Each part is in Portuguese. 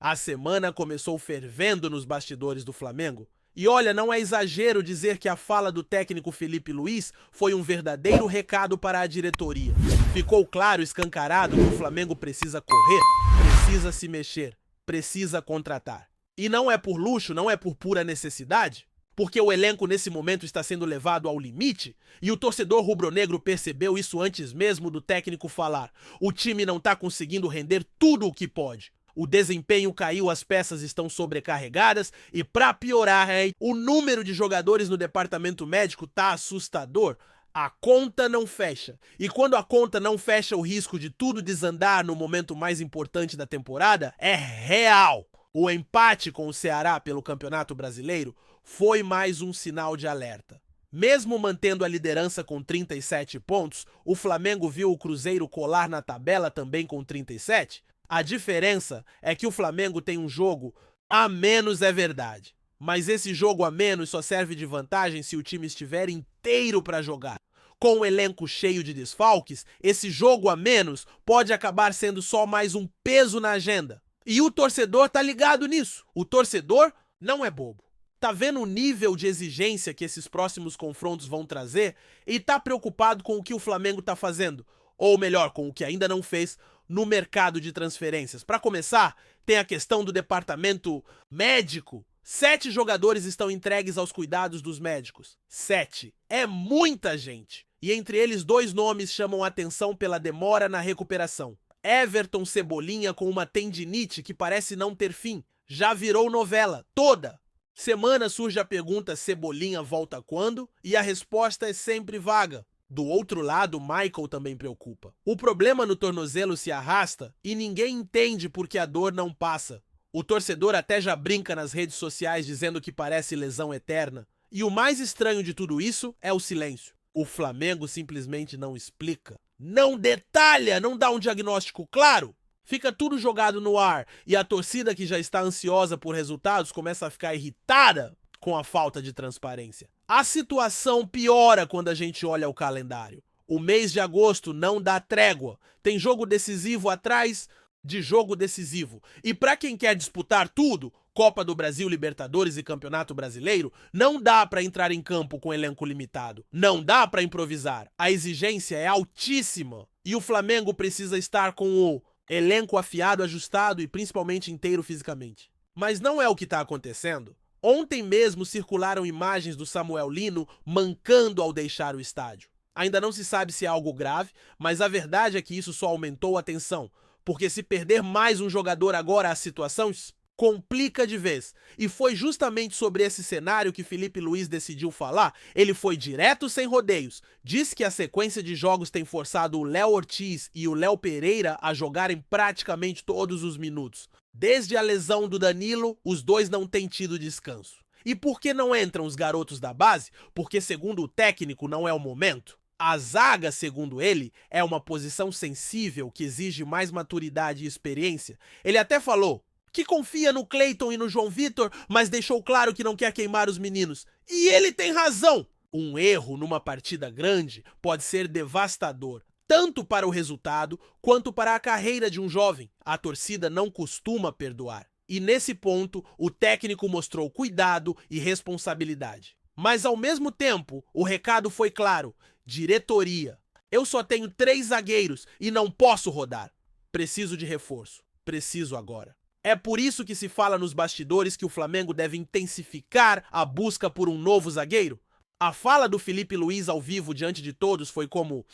A semana começou fervendo nos bastidores do Flamengo. E olha, não é exagero dizer que a fala do técnico Felipe Luiz foi um verdadeiro recado para a diretoria. Ficou claro, escancarado, que o Flamengo precisa correr, precisa se mexer, precisa contratar. E não é por luxo, não é por pura necessidade, porque o elenco nesse momento está sendo levado ao limite e o torcedor rubro-negro percebeu isso antes mesmo do técnico falar. O time não está conseguindo render tudo o que pode. O desempenho caiu, as peças estão sobrecarregadas e, para piorar, o número de jogadores no departamento médico tá assustador. A conta não fecha. E quando a conta não fecha, o risco de tudo desandar no momento mais importante da temporada é real. O empate com o Ceará pelo Campeonato Brasileiro foi mais um sinal de alerta. Mesmo mantendo a liderança com 37 pontos, o Flamengo viu o Cruzeiro colar na tabela também com 37. A diferença é que o Flamengo tem um jogo a menos, é verdade. Mas esse jogo a menos só serve de vantagem se o time estiver inteiro para jogar. Com o elenco cheio de desfalques, esse jogo a menos pode acabar sendo só mais um peso na agenda. E o torcedor tá ligado nisso. O torcedor não é bobo. Tá vendo o nível de exigência que esses próximos confrontos vão trazer e tá preocupado com o que o Flamengo tá fazendo. Ou melhor, com o que ainda não fez no mercado de transferências. Para começar, tem a questão do departamento médico. 7 jogadores estão entregues aos cuidados dos médicos. 7. É muita gente. E entre eles 2 nomes chamam a atenção pela demora na recuperação. Everton Cebolinha com uma tendinite que parece não ter fim. Já virou novela, toda. Semana surge a pergunta Cebolinha volta quando? E a resposta é sempre vaga. Do outro lado, Michael também preocupa. O problema no tornozelo se arrasta e ninguém entende por que a dor não passa. O torcedor até já brinca nas redes sociais dizendo que parece lesão eterna. E o mais estranho de tudo isso é o silêncio. O Flamengo simplesmente não explica. Não detalha, não dá um diagnóstico claro. Fica tudo jogado no ar e a torcida que já está ansiosa por resultados começa a ficar irritada com a falta de transparência. A situação piora quando a gente olha o calendário. O mês de agosto não dá trégua. Tem jogo decisivo atrás de jogo decisivo. E para quem quer disputar tudo, Copa do Brasil, Libertadores e Campeonato Brasileiro, não dá para entrar em campo com elenco limitado. Não dá para improvisar. A exigência é altíssima. E o Flamengo precisa estar com o elenco afiado, ajustado e principalmente inteiro fisicamente. Mas não é o que está acontecendo. Ontem mesmo circularam imagens do Samuel Lino mancando ao deixar o estádio. Ainda não se sabe se é algo grave, mas a verdade é que isso só aumentou a tensão, porque se perder mais um jogador agora, a situação complica de vez. E foi justamente sobre esse cenário que Felipe Luiz decidiu falar. Ele foi direto, sem rodeios. Diz que a sequência de jogos tem forçado o Léo Ortiz e o Léo Pereira a jogarem praticamente todos os minutos. Desde a lesão do Danilo, os dois não têm tido descanso. E por que não entram os garotos da base? Porque, segundo o técnico, não é o momento. A zaga, segundo ele, é uma posição sensível que exige mais maturidade e experiência. Ele até falou que confia no Cleiton e no João Vitor, mas deixou claro que não quer queimar os meninos. E ele tem razão! Um erro numa partida grande pode ser devastador, tanto para o resultado quanto para a carreira de um jovem. A torcida não costuma perdoar. E nesse ponto, o técnico mostrou cuidado e responsabilidade. Mas ao mesmo tempo, o recado foi claro: diretoria, eu só tenho 3 zagueiros e não posso rodar. Preciso de reforço. Preciso agora. É por isso que se fala nos bastidores que o Flamengo deve intensificar a busca por um novo zagueiro? A fala do Felipe Luiz ao vivo diante de todos foi como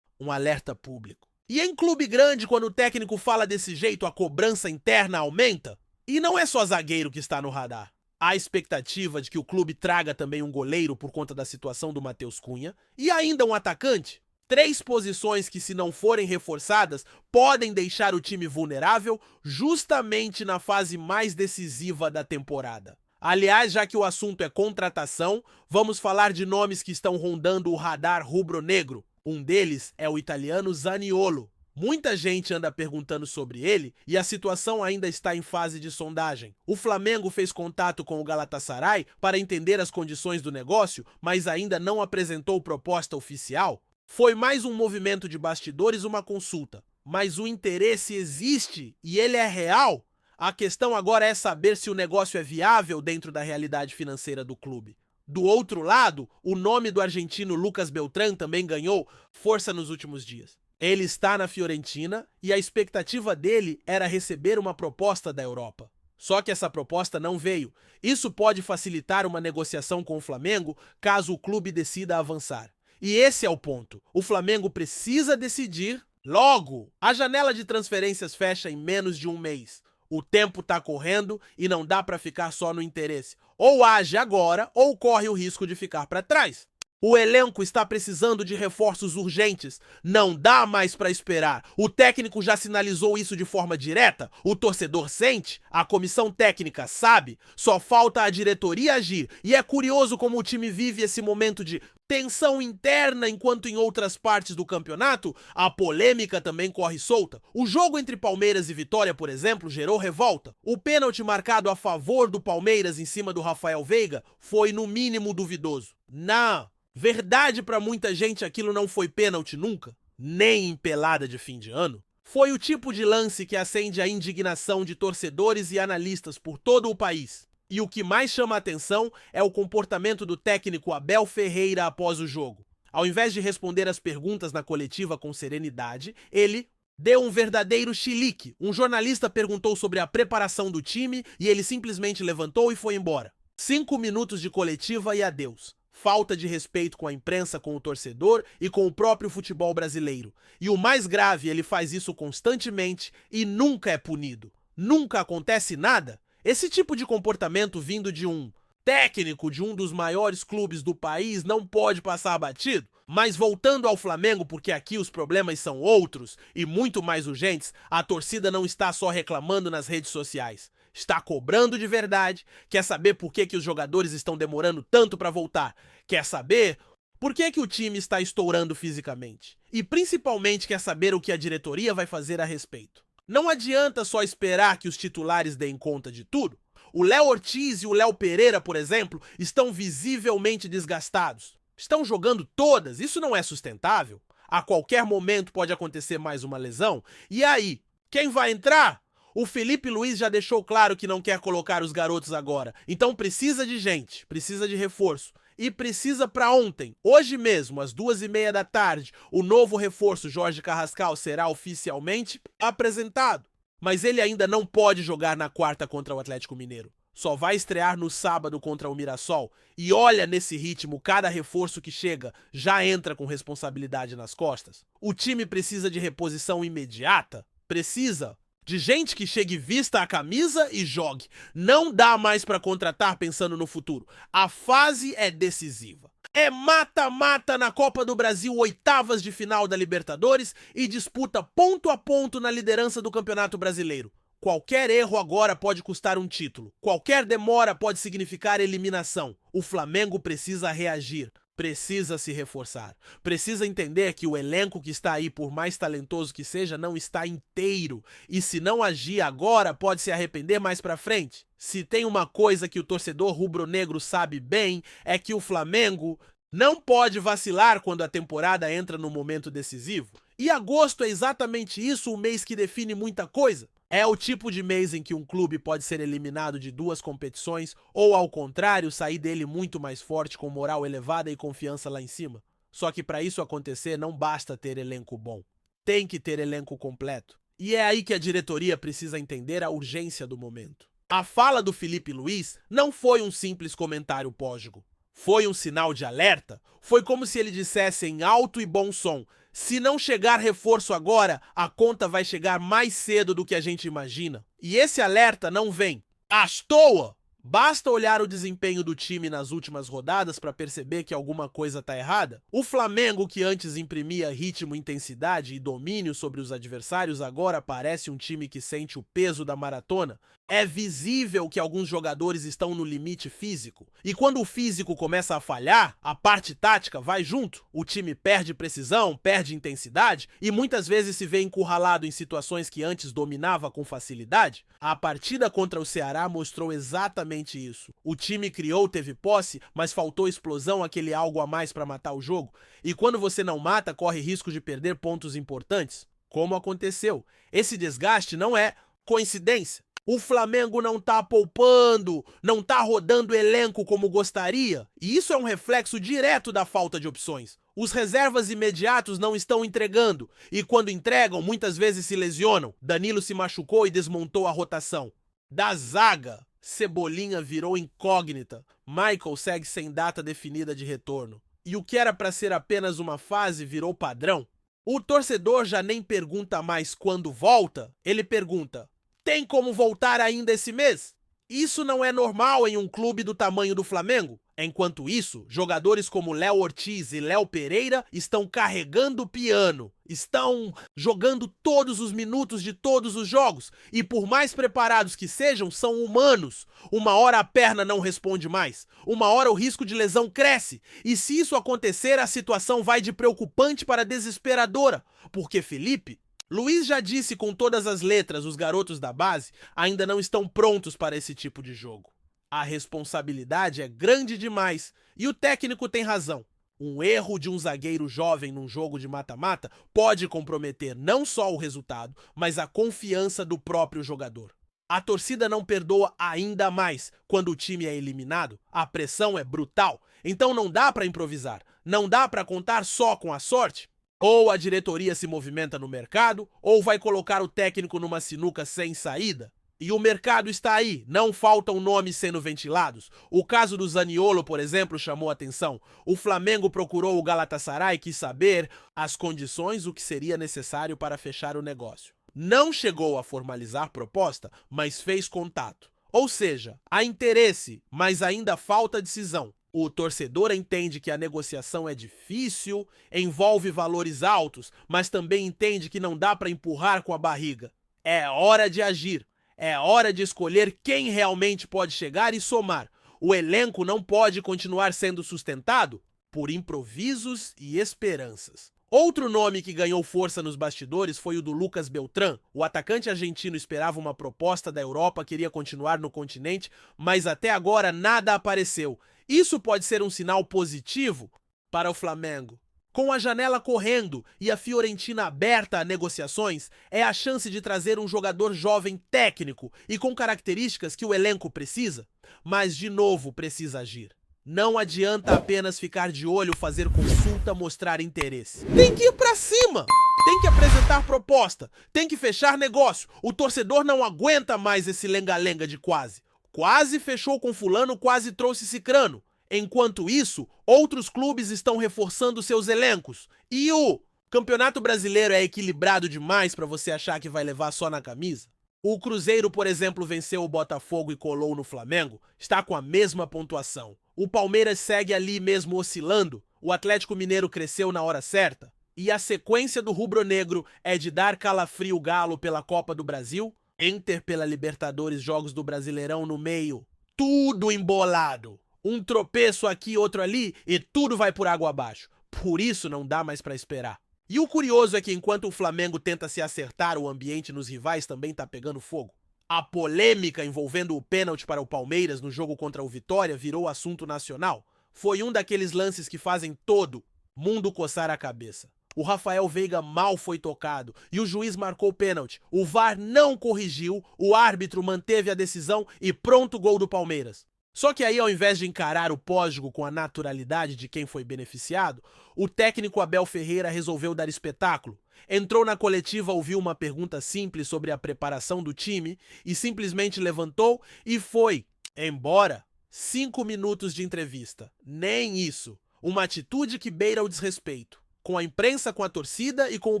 um alerta público. E em clube grande, quando o técnico fala desse jeito, a cobrança interna aumenta? E não é só zagueiro que está no radar. Há expectativa de que o clube traga também um goleiro por conta da situação do Matheus Cunha e ainda um atacante. 3 posições que, se não forem reforçadas, podem deixar o time vulnerável justamente na fase mais decisiva da temporada. Aliás, já que o assunto é contratação, vamos falar de nomes que estão rondando o radar rubro-negro. Um deles é o italiano Zaniolo. Muita gente anda perguntando sobre ele e a situação ainda está em fase de sondagem. O Flamengo fez contato com o Galatasaray para entender as condições do negócio, mas ainda não apresentou proposta oficial. Foi mais um movimento de bastidores, uma consulta. Mas o interesse existe e ele é real? A questão agora é saber se o negócio é viável dentro da realidade financeira do clube. Do outro lado, o nome do argentino Lucas Beltrán também ganhou força nos últimos dias. Ele está na Fiorentina e a expectativa dele era receber uma proposta da Europa. Só que essa proposta não veio. Isso pode facilitar uma negociação com o Flamengo caso o clube decida avançar. E esse é o ponto. O Flamengo precisa decidir logo. A janela de transferências fecha em menos de um mês. O tempo tá correndo e não dá para ficar só no interesse. Ou age agora ou corre o risco de ficar para trás. O elenco está precisando de reforços urgentes. Não dá mais para esperar. O técnico já sinalizou isso de forma direta. O torcedor sente. A comissão técnica sabe. Só falta a diretoria agir. E é curioso como o time vive esse momento de tensão interna, enquanto em outras partes do campeonato a polêmica também corre solta. O jogo entre Palmeiras e Vitória, por exemplo, gerou revolta. O pênalti marcado a favor do Palmeiras em cima do Rafael Veiga foi no mínimo duvidoso. Não. Verdade, para muita gente aquilo não foi pênalti nunca, nem em pelada de fim de ano. Foi o tipo de lance que acende a indignação de torcedores e analistas por todo o país. E o que mais chama a atenção é o comportamento do técnico Abel Ferreira após o jogo. Ao invés de responder as perguntas na coletiva com serenidade, ele deu um verdadeiro chilique. Um jornalista perguntou sobre a preparação do time e ele simplesmente levantou e foi embora. 5 minutos de coletiva e adeus. Falta de respeito com a imprensa, com o torcedor e com o próprio futebol brasileiro. E o mais grave, ele faz isso constantemente e nunca é punido. Nunca acontece nada. Esse tipo de comportamento vindo de um técnico de um dos maiores clubes do país não pode passar batido. Mas voltando ao Flamengo, porque aqui os problemas são outros e muito mais urgentes, a torcida não está só reclamando nas redes sociais. Está cobrando de verdade, quer saber por que os jogadores estão demorando tanto para voltar, quer saber por que o time está estourando fisicamente e principalmente quer saber o que a diretoria vai fazer a respeito. Não adianta só esperar que os titulares deem conta de tudo. O Léo Ortiz e o Léo Pereira, por exemplo, estão visivelmente desgastados. Estão jogando todas, isso não é sustentável. A qualquer momento pode acontecer mais uma lesão. E aí, quem vai entrar? O Felipe Luiz já deixou claro que não quer colocar os garotos agora. Então precisa de gente, precisa de reforço. E precisa para ontem, hoje mesmo, às 2h30 da tarde, o novo reforço Jorge Carrascal será oficialmente apresentado. Mas ele ainda não pode jogar na quarta contra o Atlético Mineiro. Só vai estrear no sábado contra o Mirassol. E olha nesse ritmo, cada reforço que chega já entra com responsabilidade nas costas. O time precisa de reposição imediata? Precisa de gente que chegue, vista a camisa e jogue. Não dá mais para contratar pensando no futuro. A fase é decisiva. É mata-mata na Copa do Brasil, oitavas de final da Libertadores e disputa ponto a ponto na liderança do Campeonato Brasileiro. Qualquer erro agora pode custar um título. Qualquer demora pode significar eliminação. O Flamengo precisa reagir. Precisa se reforçar. Precisa entender que o elenco que está aí, por mais talentoso que seja, não está inteiro. E se não agir agora, pode se arrepender mais pra frente. Se tem uma coisa que o torcedor rubro-negro sabe bem, é que o Flamengo não pode vacilar quando a temporada entra no momento decisivo. E agosto é exatamente isso, o mês que define muita coisa. É o tipo de mês em que um clube pode ser eliminado de 2 competições ou, ao contrário, sair dele muito mais forte, com moral elevada e confiança lá em cima. Só que para isso acontecer não basta ter elenco bom. Tem que ter elenco completo. E é aí que a diretoria precisa entender a urgência do momento. A fala do Felipe Luiz não foi um simples comentário pós-jogo. Foi um sinal de alerta. Foi como se ele dissesse em alto e bom som: se não chegar reforço agora, a conta vai chegar mais cedo do que a gente imagina. E esse alerta não vem à toa. Basta olhar o desempenho do time nas últimas rodadas para perceber que alguma coisa está errada. O Flamengo, que antes imprimia ritmo, intensidade e domínio sobre os adversários, agora parece um time que sente o peso da maratona. É visível que alguns jogadores estão no limite físico. E quando o físico começa a falhar, a parte tática vai junto. O time perde precisão, perde intensidade e muitas vezes se vê encurralado em situações que antes dominava com facilidade. A partida contra o Ceará mostrou exatamente isso. O time criou, teve posse, mas faltou explosão, aquele algo a mais para matar o jogo. E quando você não mata, corre risco de perder pontos importantes. Como aconteceu. Esse desgaste não é coincidência. O Flamengo não tá poupando, não tá rodando elenco como gostaria. E isso é um reflexo direto da falta de opções. Os reservas imediatos não estão entregando. E quando entregam, muitas vezes se lesionam. Danilo se machucou e desmontou a rotação. Da zaga, Cebolinha virou incógnita. Michael segue sem data definida de retorno. E o que era para ser apenas uma fase virou padrão. O torcedor já nem pergunta mais quando volta, ele pergunta: tem como voltar ainda esse mês? Isso não é normal em um clube do tamanho do Flamengo. Enquanto isso, jogadores como Léo Ortiz e Léo Pereira estão carregando o piano, estão jogando todos os minutos de todos os jogos e, por mais preparados que sejam, são humanos. Uma hora a perna não responde mais, uma hora o risco de lesão cresce e, se isso acontecer, a situação vai de preocupante para desesperadora, porque Felipe... Luiz já disse com todas as letras, os garotos da base ainda não estão prontos para esse tipo de jogo. A responsabilidade é grande demais e o técnico tem razão. Um erro de um zagueiro jovem num jogo de mata-mata pode comprometer não só o resultado, mas a confiança do próprio jogador. A torcida não perdoa ainda mais quando o time é eliminado. A pressão é brutal, então não dá para improvisar, não dá para contar só com a sorte. Ou a diretoria se movimenta no mercado, ou vai colocar o técnico numa sinuca sem saída. E o mercado está aí, não faltam nomes sendo ventilados. O caso do Zaniolo, por exemplo, chamou atenção. O Flamengo procurou o Galatasaray e quis saber as condições, o que seria necessário para fechar o negócio. Não chegou a formalizar proposta, mas fez contato. Ou seja, há interesse, mas ainda falta decisão. O torcedor entende que a negociação é difícil, envolve valores altos, mas também entende que não dá para empurrar com a barriga. É hora de agir. É hora de escolher quem realmente pode chegar e somar. O elenco não pode continuar sendo sustentado por improvisos e esperanças. Outro nome que ganhou força nos bastidores foi o do Lucas Beltrán. O atacante argentino esperava uma proposta da Europa, queria continuar no continente, mas até agora nada apareceu. Isso pode ser um sinal positivo para o Flamengo. Com a janela correndo e a Fiorentina aberta a negociações, é a chance de trazer um jogador jovem técnico e com características que o elenco precisa. Mas, de novo, precisa agir. Não adianta apenas ficar de olho, fazer consulta, mostrar interesse. Tem que ir pra cima! Tem que apresentar proposta, tem que fechar negócio. O torcedor não aguenta mais esse lenga-lenga de quase. Quase fechou com fulano, quase trouxe cicrano. Enquanto isso, outros clubes estão reforçando seus elencos. E o Campeonato Brasileiro é equilibrado demais para você achar que vai levar só na camisa? O Cruzeiro, por exemplo, venceu o Botafogo e colou no Flamengo, está com a mesma pontuação. O Palmeiras segue ali mesmo oscilando, o Atlético Mineiro cresceu na hora certa. E a sequência do rubro-negro é de dar calafrio Galo pela Copa do Brasil, Inter pela Libertadores, jogos do Brasileirão no meio, tudo embolado. Um tropeço aqui, outro ali e tudo vai por água abaixo. Por isso não dá mais para esperar. E o curioso é que enquanto o Flamengo tenta se acertar, o ambiente nos rivais também tá pegando fogo. A polêmica envolvendo o pênalti para o Palmeiras no jogo contra o Vitória virou assunto nacional. Foi um daqueles lances que fazem todo mundo coçar a cabeça. O Rafael Veiga mal foi tocado e o juiz marcou o pênalti. O VAR não corrigiu, o árbitro manteve a decisão e pronto, gol do Palmeiras. Só que aí, ao invés de encarar o pós-jogo com a naturalidade de quem foi beneficiado, o técnico Abel Ferreira resolveu dar espetáculo. Entrou na coletiva, ouviu uma pergunta simples sobre a preparação do time e simplesmente levantou e foi embora. 5 minutos de entrevista. Nem isso. Uma atitude que beira o desrespeito. Com a imprensa, com a torcida e com o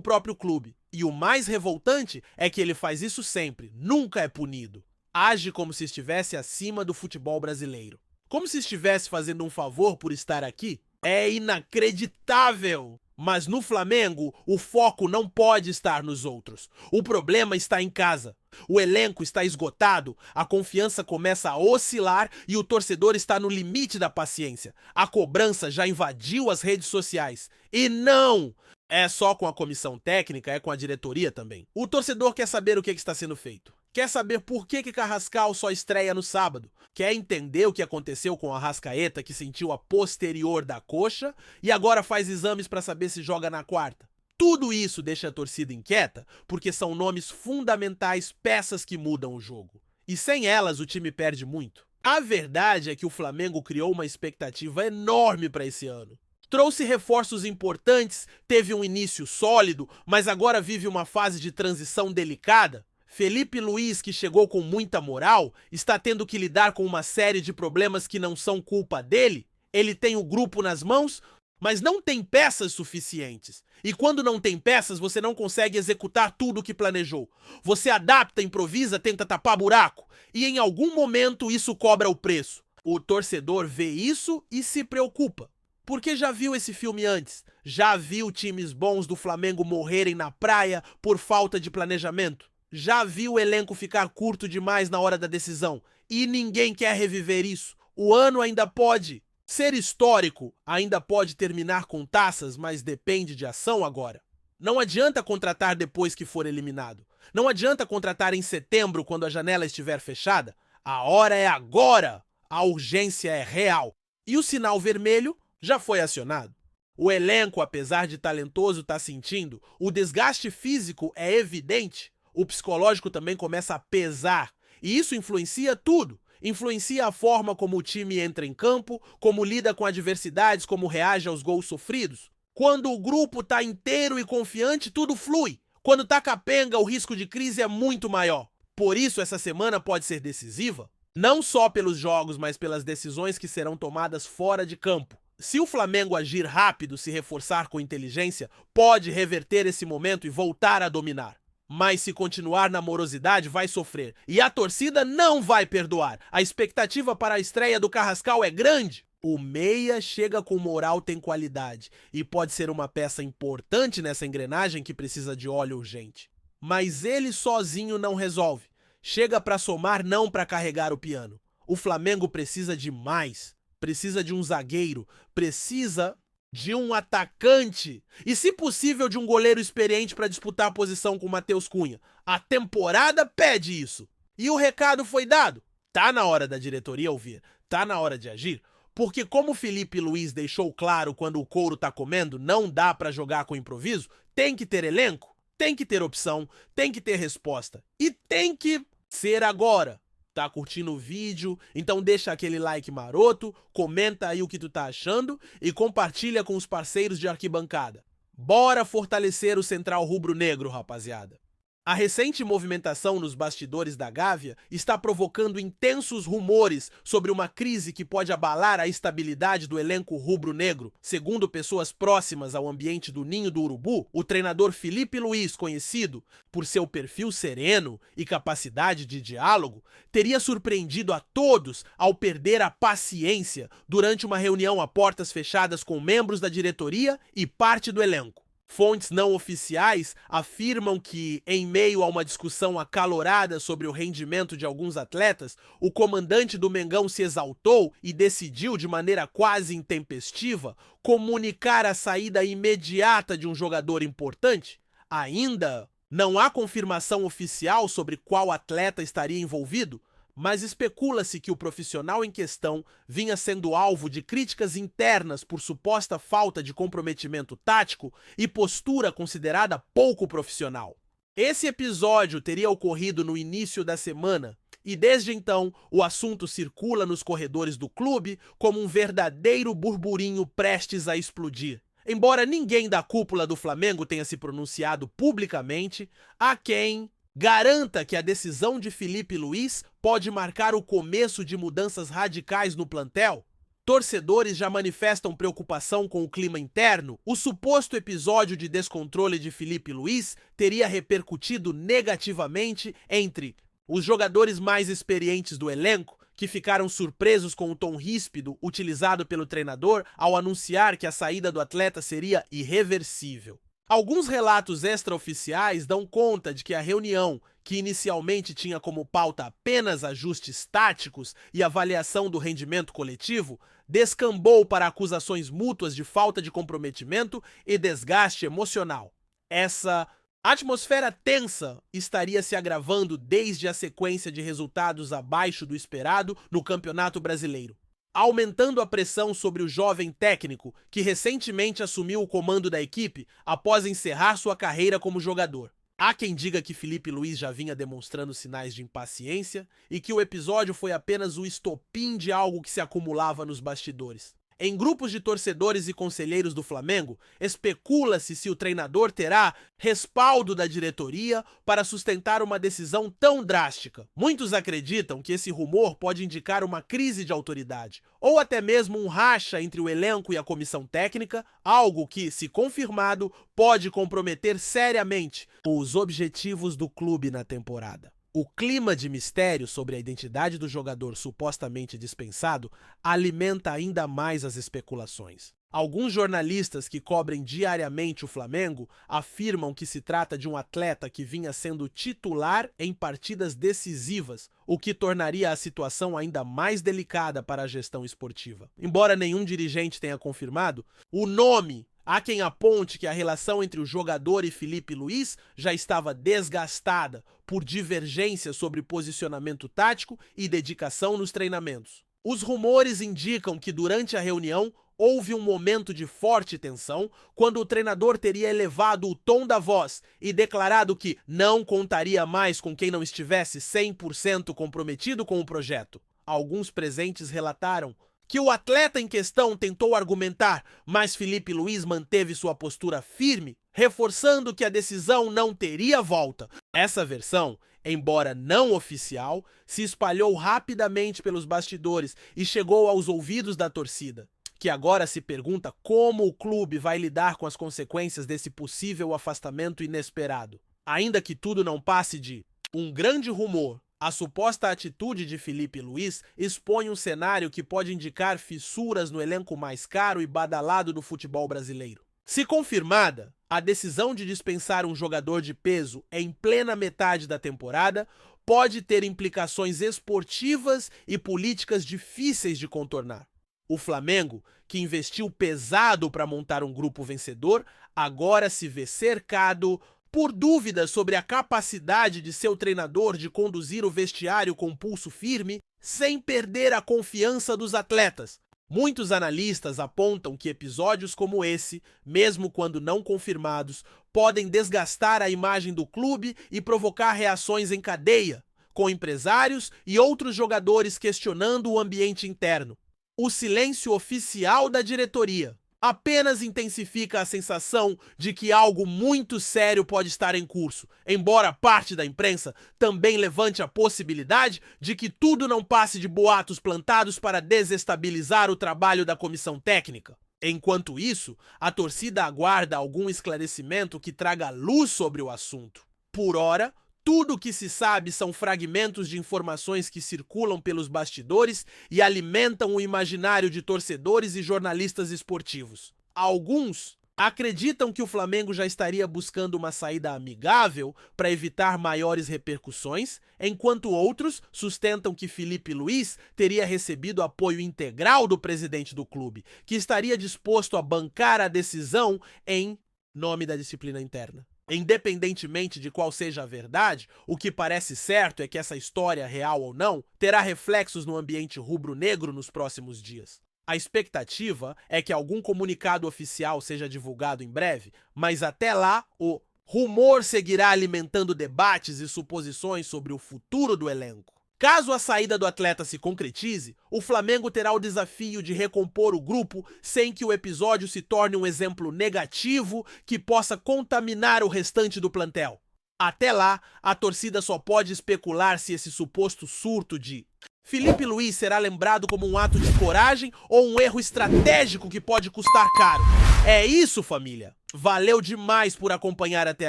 próprio clube. E o mais revoltante é que ele faz isso sempre, nunca é punido. Age como se estivesse acima do futebol brasileiro. Como se estivesse fazendo um favor por estar aqui. É inacreditável! Mas no Flamengo, o foco não pode estar nos outros. O problema está em casa. O elenco está esgotado, a confiança começa a oscilar e o torcedor está no limite da paciência. A cobrança já invadiu as redes sociais. E não! É só com a comissão técnica, é com a diretoria também. O torcedor quer saber o que está sendo feito. Quer saber por que Carrascal só estreia no sábado. Quer entender o que aconteceu com a Arrascaeta, que sentiu a posterior da coxa e agora faz exames para saber se joga na quarta. Tudo isso deixa a torcida inquieta porque são nomes fundamentais, peças que mudam o jogo. e sem elas o time perde muito. A verdade é que o Flamengo criou uma expectativa enorme para esse ano. Trouxe reforços importantes, teve um início sólido, mas agora vive uma fase de transição delicada. Felipe Luiz, que chegou com muita moral, está tendo que lidar com uma série de problemas que não são culpa dele. Ele tem o grupo nas mãos, mas não tem peças suficientes. E quando não tem peças, você não consegue executar tudo o que planejou. Você adapta, improvisa, tenta tapar buraco. E em algum momento isso cobra o preço. O torcedor vê isso e se preocupa. Porque já viu esse filme antes? Já viu times bons do Flamengo morrerem na praia por falta de planejamento? Já viu o elenco ficar curto demais na hora da decisão? E ninguém quer reviver isso. O ano ainda pode ser histórico, ainda pode terminar com taças, mas depende de ação agora. Não adianta contratar depois que for eliminado. Não adianta contratar em setembro, quando a janela estiver fechada. A hora é agora. A urgência é real. E o sinal vermelho já foi acionado. O elenco, apesar de talentoso, está sentindo. O desgaste físico é evidente. O psicológico também começa a pesar. E isso influencia tudo. Influencia a forma como o time entra em campo, como lida com adversidades, como reage aos gols sofridos. Quando o grupo está inteiro e confiante, tudo flui. Quando tá capenga, o risco de crise é muito maior. Por isso, essa semana pode ser decisiva, não só pelos jogos, mas pelas decisões que serão tomadas fora de campo. Se o Flamengo agir rápido, se reforçar com inteligência, pode reverter esse momento e voltar a dominar. Mas se continuar na morosidade, vai sofrer. E a torcida não vai perdoar. A expectativa para a estreia do Carrascal é grande. O meia chega com moral, tem qualidade. E pode ser uma peça importante nessa engrenagem que precisa de óleo urgente. Mas ele sozinho não resolve. Chega para somar, não para carregar o piano. O Flamengo precisa de mais. Precisa de um zagueiro. Precisa de um atacante e, se possível, de um goleiro experiente para disputar a posição com o Matheus Cunha. A temporada pede isso. E o recado foi dado. Tá na hora da diretoria ouvir, tá na hora de agir, porque como o Felipe Luiz deixou claro quando o couro tá comendo, não dá para jogar com improviso, tem que ter elenco, tem que ter opção, tem que ter resposta e tem que ser agora. Tá curtindo o vídeo? Então deixa aquele like maroto, comenta aí o que tu tá achando e compartilha com os parceiros de arquibancada. Bora fortalecer o Central Rubro-Negro, rapaziada. A recente movimentação nos bastidores da Gávea está provocando intensos rumores sobre uma crise que pode abalar a estabilidade do elenco rubro-negro. Segundo pessoas próximas ao ambiente do Ninho do Urubu, o treinador Felipe Luiz, conhecido por seu perfil sereno e capacidade de diálogo, teria surpreendido a todos ao perder a paciência durante uma reunião a portas fechadas com membros da diretoria e parte do elenco. Fontes não oficiais afirmam que, em meio a uma discussão acalorada sobre o rendimento de alguns atletas, o comandante do Mengão se exaltou e decidiu, de maneira quase intempestiva, comunicar a saída imediata de um jogador importante. Ainda não há confirmação oficial sobre qual atleta estaria envolvido, mas especula-se que o profissional em questão vinha sendo alvo de críticas internas por suposta falta de comprometimento tático e postura considerada pouco profissional. Esse episódio teria ocorrido no início da semana e desde então o assunto circula nos corredores do clube como um verdadeiro burburinho prestes a explodir. Embora ninguém da cúpula do Flamengo tenha se pronunciado publicamente, há quem garanta que a decisão de Felipe Luiz pode marcar o começo de mudanças radicais no plantel. Torcedores já manifestam preocupação com o clima interno. O suposto episódio de descontrole de Felipe Luiz teria repercutido negativamente entre os jogadores mais experientes do elenco, que ficaram surpresos com o tom ríspido utilizado pelo treinador ao anunciar que a saída do atleta seria irreversível. Alguns relatos extraoficiais dão conta de que a reunião, que inicialmente tinha como pauta apenas ajustes táticos e avaliação do rendimento coletivo, descambou para acusações mútuas de falta de comprometimento e desgaste emocional. Essa atmosfera tensa estaria se agravando desde a sequência de resultados abaixo do esperado no Campeonato Brasileiro, aumentando a pressão sobre o jovem técnico que recentemente assumiu o comando da equipe após encerrar sua carreira como jogador. Há quem diga que Felipe Luiz já vinha demonstrando sinais de impaciência e que o episódio foi apenas o estopim de algo que se acumulava nos bastidores. Em grupos de torcedores e conselheiros do Flamengo, especula-se se o treinador terá respaldo da diretoria para sustentar uma decisão tão drástica. Muitos acreditam que esse rumor pode indicar uma crise de autoridade, ou até mesmo um racha entre o elenco e a comissão técnica, algo que, se confirmado, pode comprometer seriamente os objetivos do clube na temporada. O clima de mistério sobre a identidade do jogador supostamente dispensado alimenta ainda mais as especulações. Alguns jornalistas que cobrem diariamente o Flamengo afirmam que se trata de um atleta que vinha sendo titular em partidas decisivas, o que tornaria a situação ainda mais delicada para a gestão esportiva. Embora nenhum dirigente tenha confirmado, o nome. Há quem aponte que a relação entre o jogador e Felipe Luiz já estava desgastada por divergências sobre posicionamento tático e dedicação nos treinamentos. Os rumores indicam que durante a reunião houve um momento de forte tensão quando o treinador teria elevado o tom da voz e declarado que não contaria mais com quem não estivesse 100% comprometido com o projeto. Alguns presentes relataram que o atleta em questão tentou argumentar, mas Felipe Luiz manteve sua postura firme, reforçando que a decisão não teria volta. Essa versão, embora não oficial, se espalhou rapidamente pelos bastidores e chegou aos ouvidos da torcida, que agora se pergunta como o clube vai lidar com as consequências desse possível afastamento inesperado. Ainda que tudo não passe de um grande rumor, a suposta atitude de Felipe Luiz expõe um cenário que pode indicar fissuras no elenco mais caro e badalado do futebol brasileiro. Se confirmada, a decisão de dispensar um jogador de peso em plena metade da temporada pode ter implicações esportivas e políticas difíceis de contornar. O Flamengo, que investiu pesado para montar um grupo vencedor, agora se vê cercado por dúvidas sobre a capacidade de seu treinador de conduzir o vestiário com pulso firme, sem perder a confiança dos atletas. Muitos analistas apontam que episódios como esse, mesmo quando não confirmados, podem desgastar a imagem do clube e provocar reações em cadeia, com empresários e outros jogadores questionando o ambiente interno. O silêncio oficial da diretoria apenas intensifica a sensação de que algo muito sério pode estar em curso, embora parte da imprensa também levante a possibilidade de que tudo não passe de boatos plantados para desestabilizar o trabalho da comissão técnica. Enquanto isso, a torcida aguarda algum esclarecimento que traga luz sobre o assunto. Por ora, tudo o que se sabe são fragmentos de informações que circulam pelos bastidores e alimentam o imaginário de torcedores e jornalistas esportivos. Alguns acreditam que o Flamengo já estaria buscando uma saída amigável para evitar maiores repercussões, enquanto outros sustentam que Felipe Luiz teria recebido apoio integral do presidente do clube, que estaria disposto a bancar a decisão em nome da disciplina interna. Independentemente de qual seja a verdade, o que parece certo é que essa história, real ou não, terá reflexos no ambiente rubro-negro nos próximos dias. A expectativa é que algum comunicado oficial seja divulgado em breve, mas até lá, o rumor seguirá alimentando debates e suposições sobre o futuro do elenco. Caso a saída do atleta se concretize, o Flamengo terá o desafio de recompor o grupo sem que o episódio se torne um exemplo negativo que possa contaminar o restante do plantel. Até lá, a torcida só pode especular se esse suposto surto de Felipe Luiz será lembrado como um ato de coragem ou um erro estratégico que pode custar caro. É isso, família! Valeu demais por acompanhar até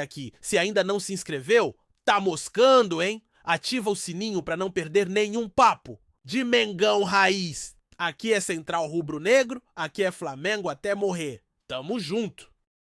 aqui. Se ainda não se inscreveu, tá moscando, hein? Ativa o sininho para não perder nenhum papo de Mengão Raiz. Aqui é Central Rubro Negro, aqui é Flamengo até morrer. Tamo junto!